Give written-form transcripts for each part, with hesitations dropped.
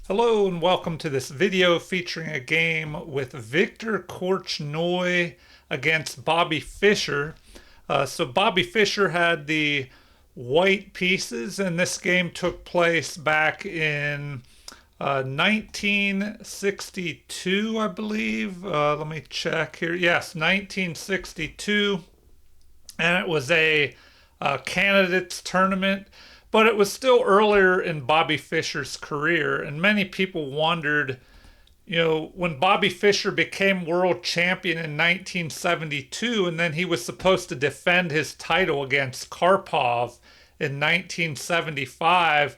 Hello and welcome to this video featuring a game with Victor Korchnoi against Bobby Fischer. So Bobby Fischer had the white pieces, and this game took place back in 1962, I believe. Let me check here. Yes, 1962, and it was a candidates tournament, but it was still earlier in Bobby Fischer's career, and many people wondered, when Bobby Fischer became world champion in 1972, and then he was supposed to defend his title against Karpov in 1975,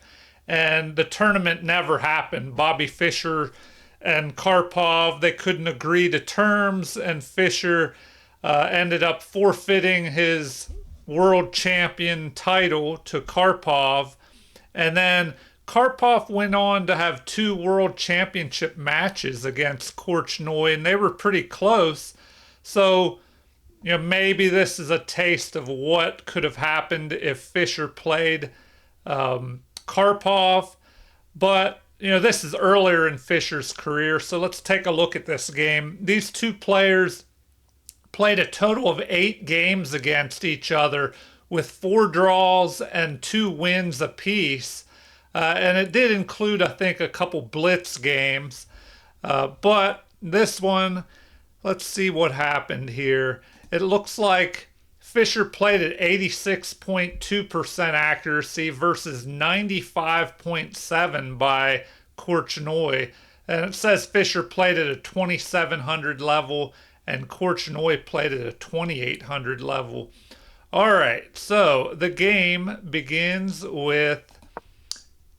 and the tournament never happened. Bobby Fischer and Karpov, they couldn't agree to terms, and Fischer ended up forfeiting his world champion title to Karpov. And then Karpov went on to have two world championship matches against Korchnoi, and they were pretty close. So, maybe this is a taste of what could have happened if Fischer played Karpov. But, this is earlier in Fischer's career, so let's take a look at this game. These two players played a total of 8 games against each other with 4 draws and 2 wins apiece. And it did include, I think, a couple blitz games. But this one, let's see what happened here. It looks like Fischer played at 86.2% accuracy versus 95.7% by Korchnoi. And it says Fischer played at a 2700 level and Korchnoi played at a 2800 level. All right, so the game begins with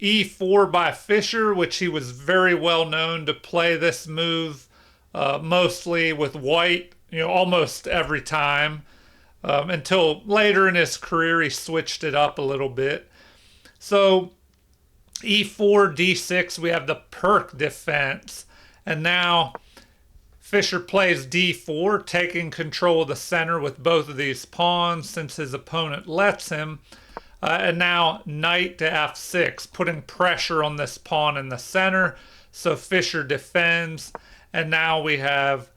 e4 by Fischer, which he was very well known to play this move mostly with white, almost every time, until later in his career he switched it up a little bit. So e4, d6, we have the perk defense, and now Fischer plays d4, taking control of the center with both of these pawns since his opponent lets him. And now knight to f6, putting pressure on this pawn in the center. So Fischer defends. And now we have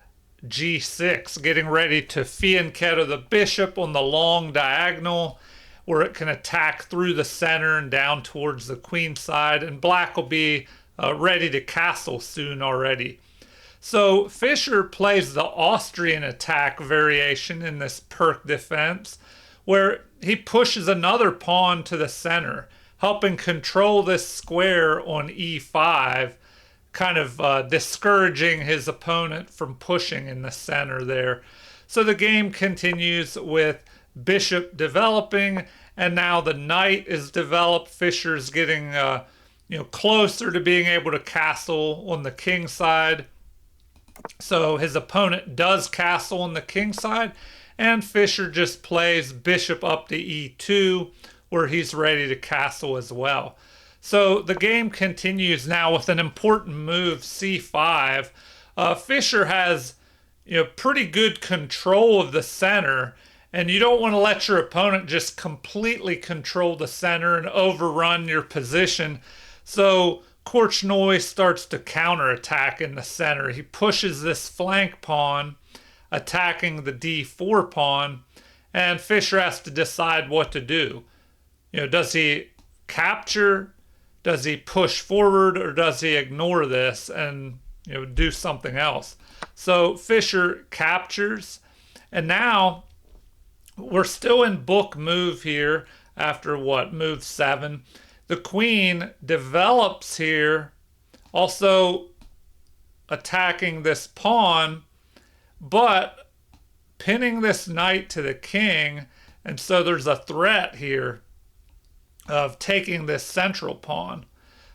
g6, getting ready to fianchetto the bishop on the long diagonal, where it can attack through the center and down towards the queen side. And black will be ready to castle soon already. So Fischer plays the Austrian attack variation in this perk defense, where he pushes another pawn to the center, helping control this square on e5, kind of discouraging his opponent from pushing in the center there. So the game continues with bishop developing, and now the knight is developed. Fischer's getting closer to being able to castle on the king side. So his opponent does castle on the king side, and Fischer just plays bishop up to e2, where he's ready to castle as well. So the game continues now with an important move, c5. Fischer has pretty good control of the center, and you don't want to let your opponent just completely control the center and overrun your position. So Korchnoi starts to counterattack in the center. He pushes this flank pawn, attacking the d4 pawn, and Fischer has to decide what to do. Does he capture? Does he push forward, or does he ignore this and do something else? So Fischer captures, and now we're still in book move here after move 7. The queen develops here, also attacking this pawn, but pinning this knight to the king. And so there's a threat here of taking this central pawn.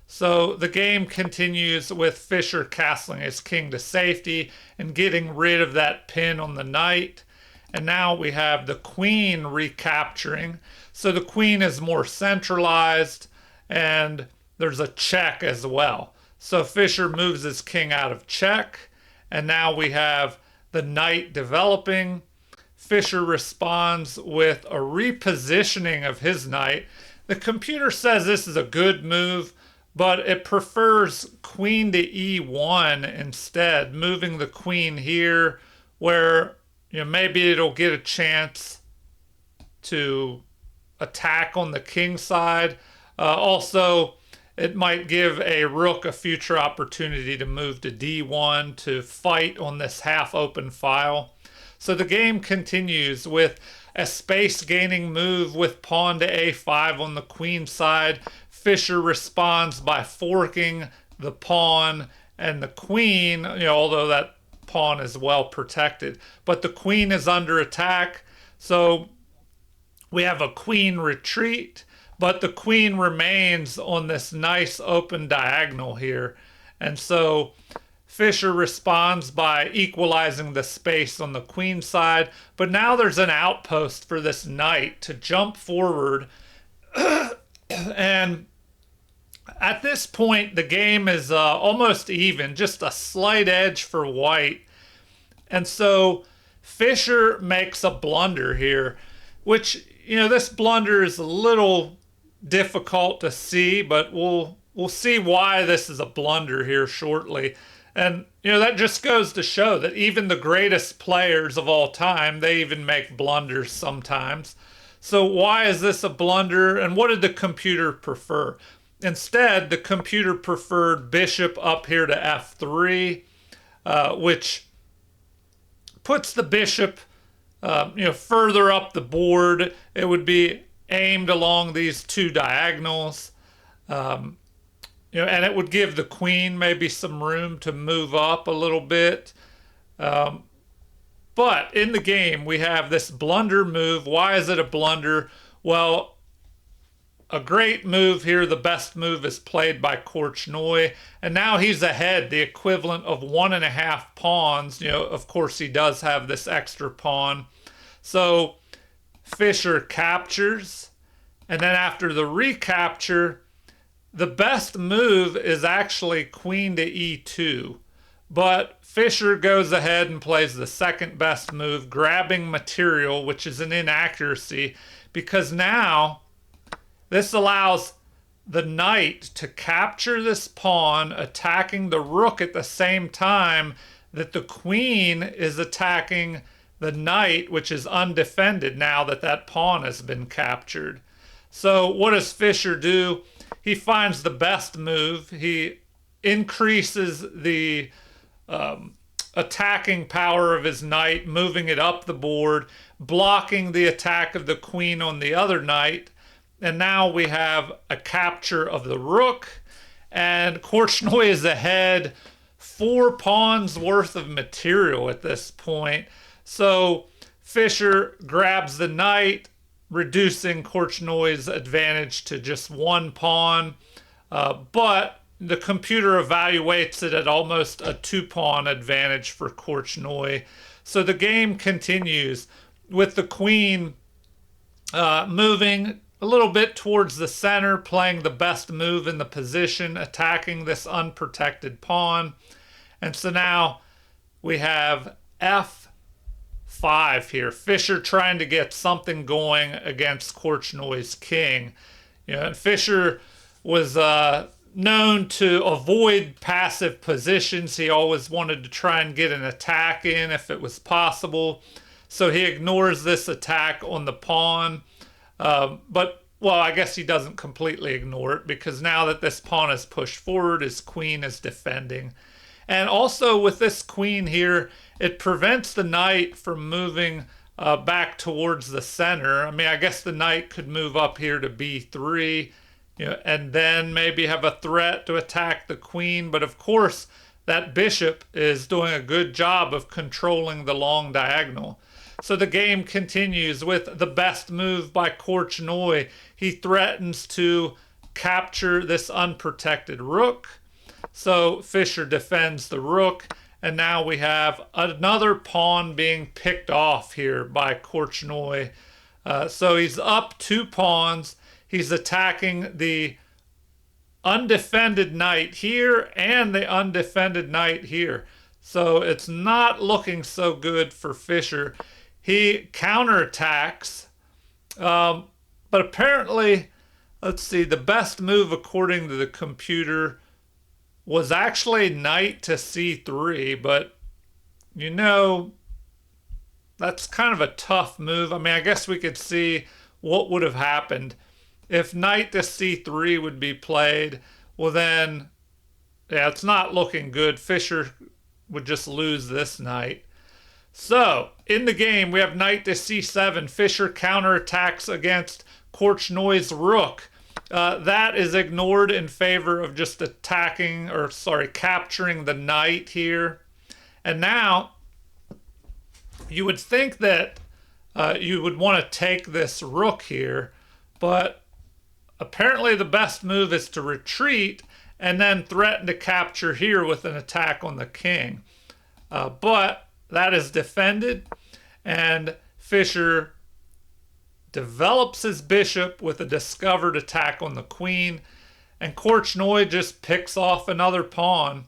So the game continues with Fischer castling his king to safety and getting rid of that pin on the knight. And now we have the queen recapturing. So the queen is more centralized, and there's a check as well. So Fischer moves his king out of check, and now we have the knight developing. Fischer responds with a repositioning of his knight. The computer says this is a good move, but it prefers queen to e1 instead, moving the queen here where maybe it'll get a chance to attack on the king side. Also, it might give a rook a future opportunity to move to d1 to fight on this half open file. So the game continues with a space gaining move with pawn to a5 on the queen side. Fischer responds by forking the pawn and the queen, although that pawn is well protected. But the queen is under attack, so we have a queen retreat, but the queen remains on this nice open diagonal here. And so Fischer responds by equalizing the space on the queen side, but now there's an outpost for this knight to jump forward. And at this point, the game is almost even, just a slight edge for white. And so Fischer makes a blunder here, which, this blunder is a little difficult to see, but we'll see why this is a blunder here shortly. And, that just goes to show that even the greatest players of all time, they even make blunders sometimes. So why is this a blunder, and what did the computer prefer? Instead, the computer preferred bishop up here to f3, which puts the bishop, further up the board. It would be aimed along these two diagonals, and it would give the queen maybe some room to move up a little bit. But in the game, we have this blunder move. Why is it a blunder? Well, a great move here, the best move is played by Korchnoi, and now he's ahead, the equivalent of 1.5 pawns. Of course, he does have this extra pawn. So Fischer captures, and then after the recapture, the best move is actually queen to e2. But Fischer goes ahead and plays the second best move, grabbing material, which is an inaccuracy, because now this allows the knight to capture this pawn, attacking the rook at the same time that the queen is attacking the knight, which is undefended now that that pawn has been captured. So what does Fischer do? He finds the best move. He increases the attacking power of his knight, moving it up the board, blocking the attack of the queen on the other knight. And now we have a capture of the rook, and Korchnoi is ahead 4 pawns worth of material at this point. So Fischer grabs the knight, reducing Korchnoi's advantage to just 1 pawn, but the computer evaluates it at almost a 2-pawn advantage for Korchnoi. So the game continues with the queen moving a little bit towards the center, playing the best move in the position, attacking this unprotected pawn. And so now we have f5 here. Fischer trying to get something going against Korchnoi's king. And Fischer was known to avoid passive positions. He always wanted to try and get an attack in if it was possible. So he ignores this attack on the pawn. But, well, I guess he doesn't completely ignore it, because now that this pawn is pushed forward, his queen is defending. And also with this queen here, it prevents the knight from moving back towards the center. I mean, I guess the knight could move up here to b3, and then maybe have a threat to attack the queen. But of course, that bishop is doing a good job of controlling the long diagonal. So the game continues with the best move by Korchnoi. He threatens to capture this unprotected rook. So Fischer defends the rook, and now we have another pawn being picked off here by Korchnoi. So he's up 2 pawns. He's attacking the undefended knight here and the undefended knight here. So it's not looking so good for Fischer. He counterattacks, but apparently Let's see, the best move according to the computer was actually knight to c3, but you know, that's kind of a tough move. I mean, I guess we could see what would have happened if knight to c3 would be played. Well, then, yeah, it's not looking good. Fischer would just lose this knight. So, in the game, we have knight to c7. Fischer counterattacks against Korchnoi's rook. That is ignored in favor of just attacking, or sorry, capturing the knight here. And now, you would think that you would want to take this rook here, but apparently the best move is to retreat and then threaten to capture here with an attack on the king. But that is defended, and Fischer develops his bishop with a discovered attack on the queen, and Korchnoi just picks off another pawn.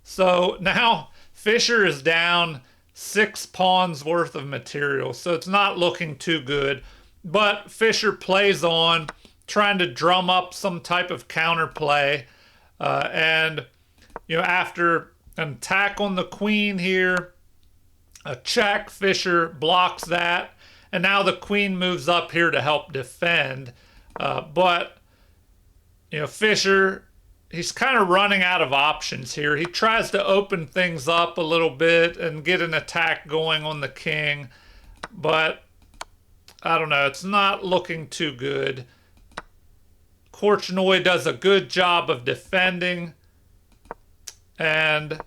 So now Fischer is down 6 pawns worth of material, so it's not looking too good. But Fischer plays on, trying to drum up some type of counterplay. And, you know, after an attack on the queen here, a check, Fischer blocks that. And now the queen moves up here to help defend. But, you know, Fischer, he's kind of running out of options here. He tries to open things up a little bit and get an attack going on the king. But, I don't know, it's not looking too good. Korchnoi does a good job of defending. And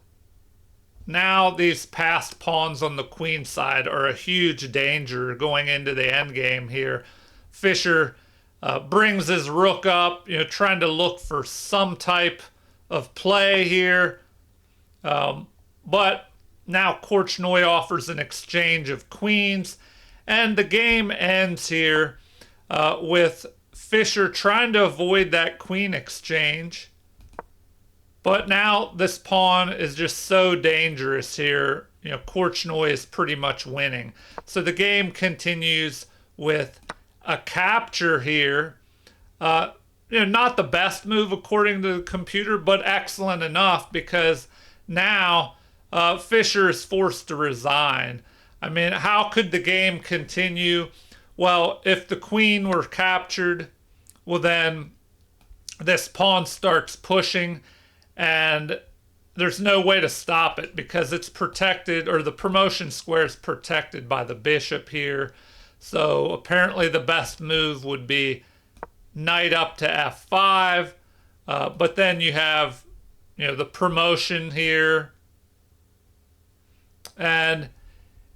now these passed pawns on the queen side are a huge danger going into the endgame here. Fischer brings his rook up, you know, trying to look for some type of play here. But now Korchnoi offers an exchange of queens. And the game ends here with Fischer trying to avoid that queen exchange. But now this pawn is just so dangerous here. You know, Korchnoi is pretty much winning. So the game continues with a capture here. You know, not the best move according to the computer, but excellent enough because now Fischer is forced to resign. I mean, how could the game continue? Well, if the queen were captured, well then this pawn starts pushing and there's no way to stop it because it's protected, or the promotion square is protected by the bishop here. So apparently the best move would be knight up to f5, but then you have, you know, the promotion here. And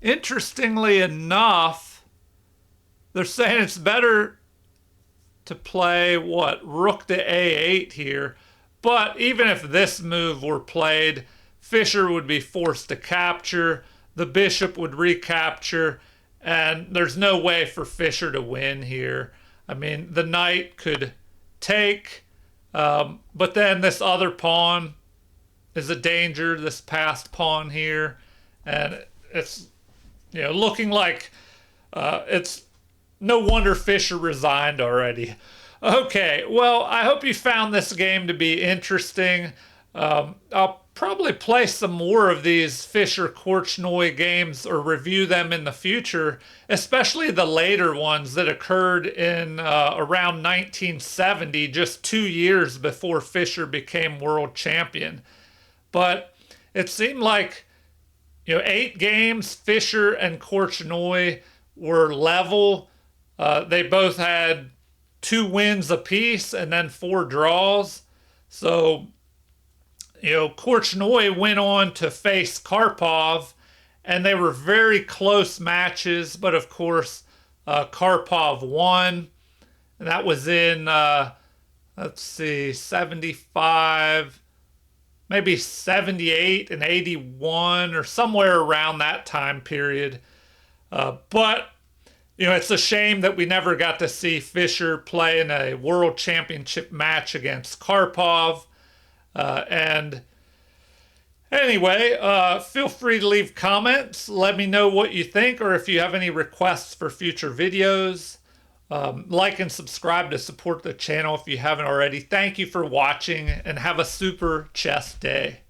interestingly enough, they're saying it's better to play, what, rook to a8 here. But even if this move were played, Fischer would be forced to capture, the bishop would recapture, and there's no way for Fischer to win here. I mean, the knight could take, but then this other pawn is a danger, this passed pawn here. And it's, you know, looking like it's no wonder Fischer resigned already. Okay, well, I hope you found this game to be interesting. I'll probably play some more of these Fischer-Korchnoi games or review them in the future, especially the later ones that occurred in around 1970, just 2 years before Fischer became world champion. But it seemed like, you know, 8 games, Fischer and Korchnoi were level. They both had 2 wins apiece and then 4 draws. So, you know, Korchnoi went on to face Karpov, and they were very close matches. But of course, Karpov won, and that was in, let's see, 75, maybe 78 and 81, or somewhere around that time period. But you know, it's a shame that we never got to see Fischer play in a world championship match against Karpov. And anyway, feel free to leave comments. Let me know what you think, or if you have any requests for future videos. Like and subscribe to support the channel if you haven't already. Thank you for watching and have a super chess day.